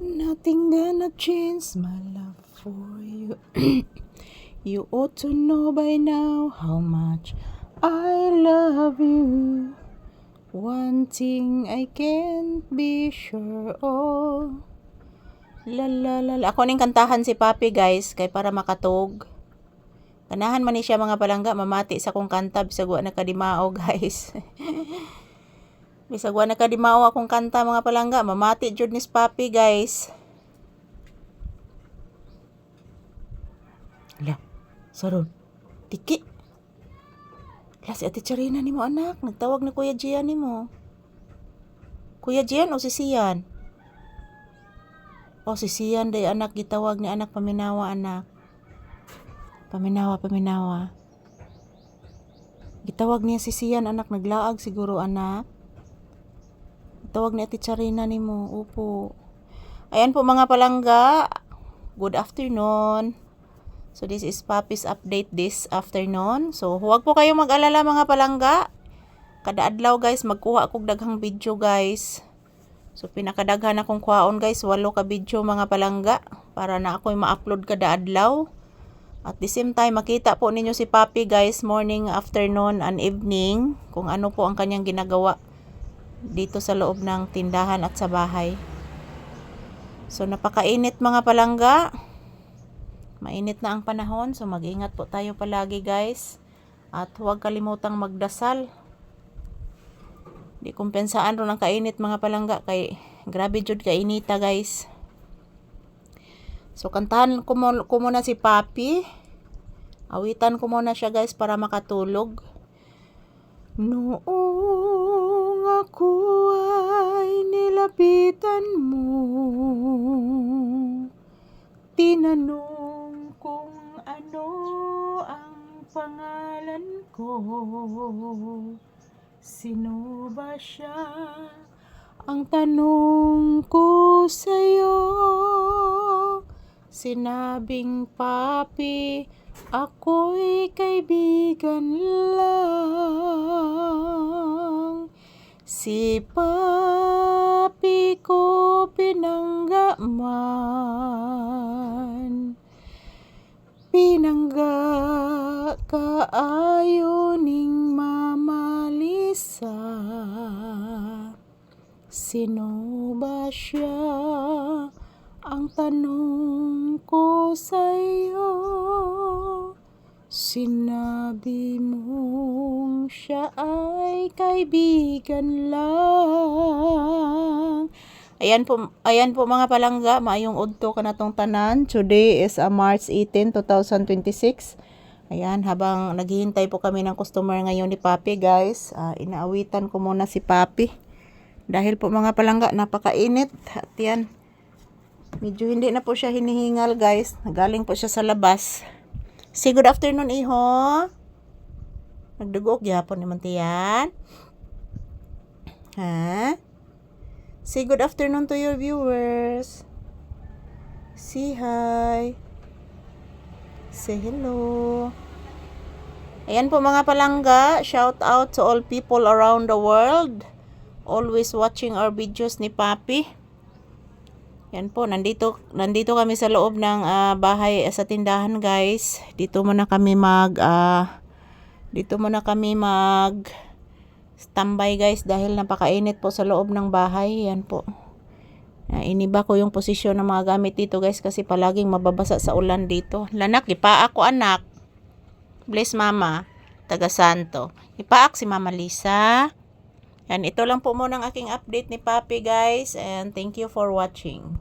Nothing gonna change my love for you. You ought to know by now how much I love you. One thing I can't be sure of. La la la la. Ako ning kantahan si Papi guys kay para makatog. Ganahan man ni siya mga palangga mamati sa kong kanta bisag wa nakadimao guys. Bisag wa nakadimao akong kanta mga palangga mamati jud ni Papi guys. La, saron. Tiki. La si Ate Charina nimo anak, nagtawag na Kuya Gian nimo. Kuya Gian o si Sian? O si Sian day anak gitawag ni anak paminawa anak. Paminawa. Gitawag niya si Sian anak naglaag siguro anak. Tawag ni Ate Charina nimo. Upo. Ayan po mga palangga. Good afternoon. So this is Papi's update this afternoon. So huwag po kayong mag-alala mga palangga. Kada adlaw guys magkuha akong daghang video guys. So pinakadaghan akong kuhaon guys 8 ka video mga palangga para na ako'y ma-upload kada adlaw. At the same time makita po ninyo si Papi guys morning, afternoon and evening kung ano po ang kanyang ginagawa dito sa loob ng tindahan at sa bahay. So napakainit mga palangga. Mainit na ang panahon, so mag-ingat po tayo palagi guys. At huwag kalimutang magdasal. Di kumpensaan ron ang kainit mga palangga kay grabe jud kainita guys. So kantahan ko muna si Papi. Awitan ko muna siya guys para makatulog. Noong ako ay nilapitan mo, tinanong kung ano ang pangalan ko. Sino ba siya? Ang tanong ko sa'yo. Sinabing Papi, ako'y kaibigan lang. Si Papi ko pinangga man. Pinangga kaayo ning mamalisa. Sino ba siya? Ang tanong ko sa'yo. Sinabi mong siya ay kaibigan lang. Ayan po mga palangga, maayong udto ka na tong tanan. Today is March 18, 2026. Ayan, habang naghihintay po kami ng customer ngayon ni Papi guys, inaawitan ko muna si Papi. Dahil po mga palangga, napakainit. At yan, medyo hindi na po siya hinihingal guys. Nagaling po siya sa labas. Say good afternoon iho. Nagdugok gyapon naman tiyan. Ha? Say good afternoon to your viewers. Say hi. Say hello. Ayan po mga palangga. Shout out to all people around the world. Always watching our videos ni Papi. Yan po, nandito kami sa loob ng bahay sa tindahan guys. Dito muna kami mag standby guys dahil napakainit po sa loob ng bahay. Yan po. Iniba ko yung posisyon ng mga gamit dito guys kasi palaging mababasa sa ulan dito. Lanak, ipaak ko anak. Bless mama. Taga Santo. Ipaak si Mama Lisa. Yan, ito lang po muna ang aking update ni Papi guys and thank you for watching.